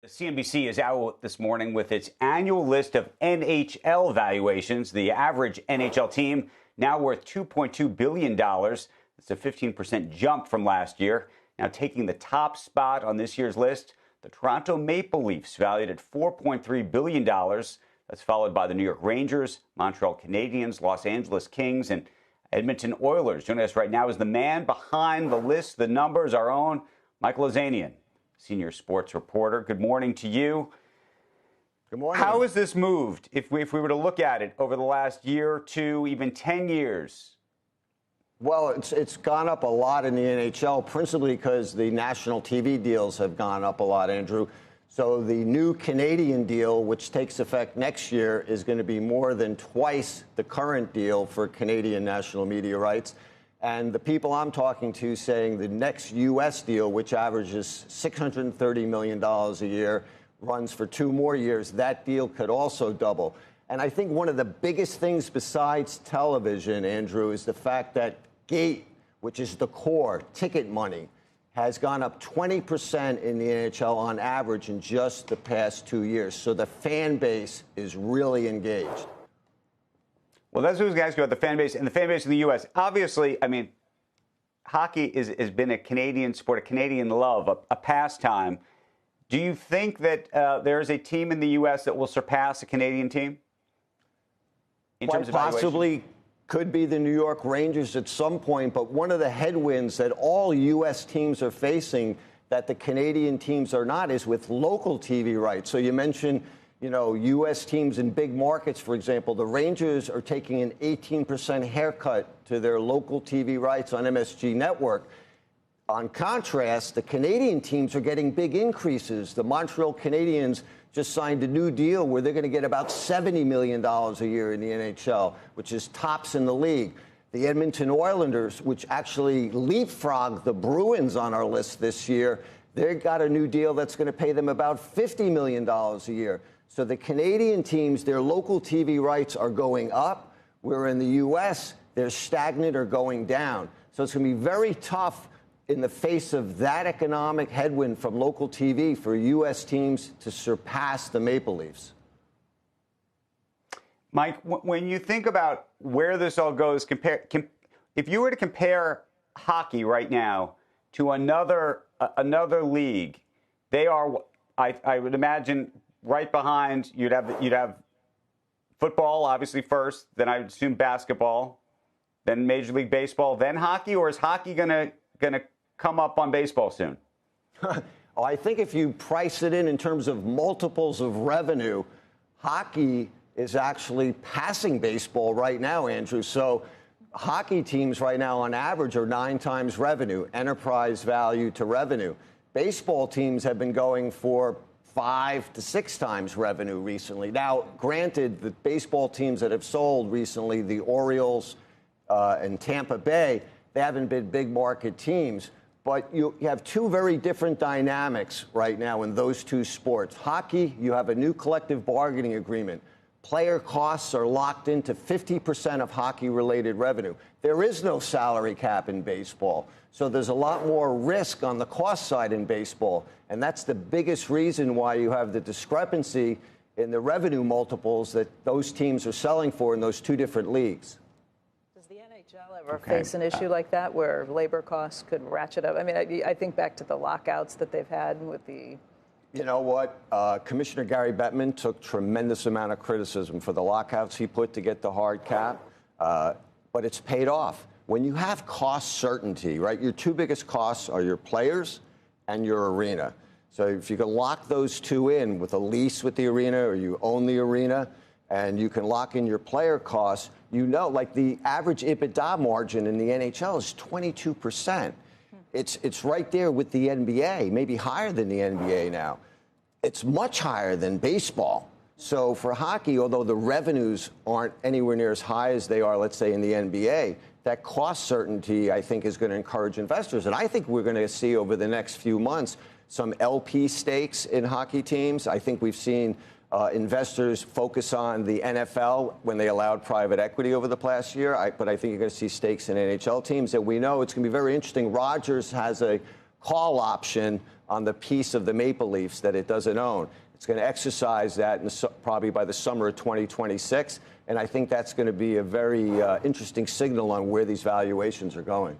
CNBC is out this morning with its annual list of NHL valuations. The average NHL team now worth $2.2 billion. That's a 15% jump from last year. Now taking the top spot on this year's list, the Toronto Maple Leafs, valued at $4.3 billion. That's followed by the New York Rangers, Montreal Canadiens, Los Angeles Kings, and Edmonton Oilers. Joining us right now is the man behind the list, the numbers, our own Michael Ozanian, senior sports reporter. Good morning to you. Good morning. How has this moved, if we were to look at it over the last year or two, even 10 years? Well, it's gone up a lot in the NHL, principally because the national TV deals have gone up a lot, Andrew. So the new Canadian deal, which takes effect next year, is going to be more than twice the current deal for Canadian national media rights. And the people I'm talking to saying the next U.S. deal, which averages $630 million a year, runs for 2 more years, that deal could also double. And I think one of the biggest things besides television, Andrew, is the fact that gate, which is the core, ticket money, has gone up 20% in the NHL on average in just the past 2 years. So the fan base is really engaged. Well, that's what I was going to ask you about, the fan base and the fan base in the U.S. Obviously, I mean, hockey has been a Canadian sport, a Canadian love, a pastime. Do you think that there is a team in the U.S. that will surpass a Canadian team in terms of valuation? Possibly could be the New York Rangers at some point, but one of the headwinds that all U.S. teams are facing that the Canadian teams are not is with local TV rights. So you mentioned, you know, U.S. teams in big markets, for example. The Rangers are taking an 18% haircut to their local TV rights on MSG Network. On contrast, the Canadian teams are getting big increases. The Montreal Canadiens just signed a new deal where they're going to get about $70 million a year in the NHL, which is tops in the league. The Edmonton Oilers, which actually leapfrogged the Bruins on our list this year, they've got a new deal that's going to pay them about $50 million a year. So the Canadian teams, their local TV rights are going up, where in the U.S., they're stagnant or going down. So it's going to be very tough in the face of that economic headwind from local TV for U.S. teams to surpass the Maple Leafs. Mike, when you think about where this all goes, if you were to compare hockey right now to another league, they are, I would imagine, right behind. You'd have football, obviously, first, then I would assume basketball, then Major League Baseball, then hockey, or is hockey gonna come up on baseball soon? Oh, I think if you price it in terms of multiples of revenue, hockey is actually passing baseball right now, Andrew. So hockey teams right now on average are 9 times revenue, enterprise value to revenue. Baseball teams have been going for 5 to 6 times revenue recently. Now, granted, the baseball teams that have sold recently, the Orioles and Tampa Bay, they haven't been big market teams. But you have 2 very different dynamics right now in those 2 sports. Hockey, you have a new collective bargaining agreement. Player costs are locked into 50% of hockey-related revenue. There is no salary cap in baseball. So there's a lot more risk on the cost side in baseball. And that's the biggest reason why you have the discrepancy in the revenue multiples that those teams are selling for in those 2 different leagues. Ever face an issue like that where labor costs could ratchet up? I mean, I think back to the lockouts that they've had with the... You know what? Commissioner Gary Bettman took tremendous amount of criticism for the lockouts he put to get the hard cap, but it's paid off. When you have cost certainty, right, your 2 biggest costs are your players and your arena. So if you can lock those 2 in with a lease with the arena or you own the arena, and you can lock in your player costs, you know, like the average EBITDA margin in the NHL is 22%. It's right there with the NBA, maybe higher than the NBA now. It's much higher than baseball. So for hockey, although the revenues aren't anywhere near as high as they are, let's say, in the NBA, that cost certainty, I think, is going to encourage investors. And I think we're going to see over the next few months some LP stakes in hockey teams. I think we've seen investors focus on the NFL when they allowed private equity over the past year. But I think you're going to see stakes in NHL teams that we know it's going to be very interesting. Rogers has a call option on the piece of the Maple Leafs that it doesn't own. It's going to exercise that probably by the summer of 2026. And I think that's going to be a very interesting signal on where these valuations are going.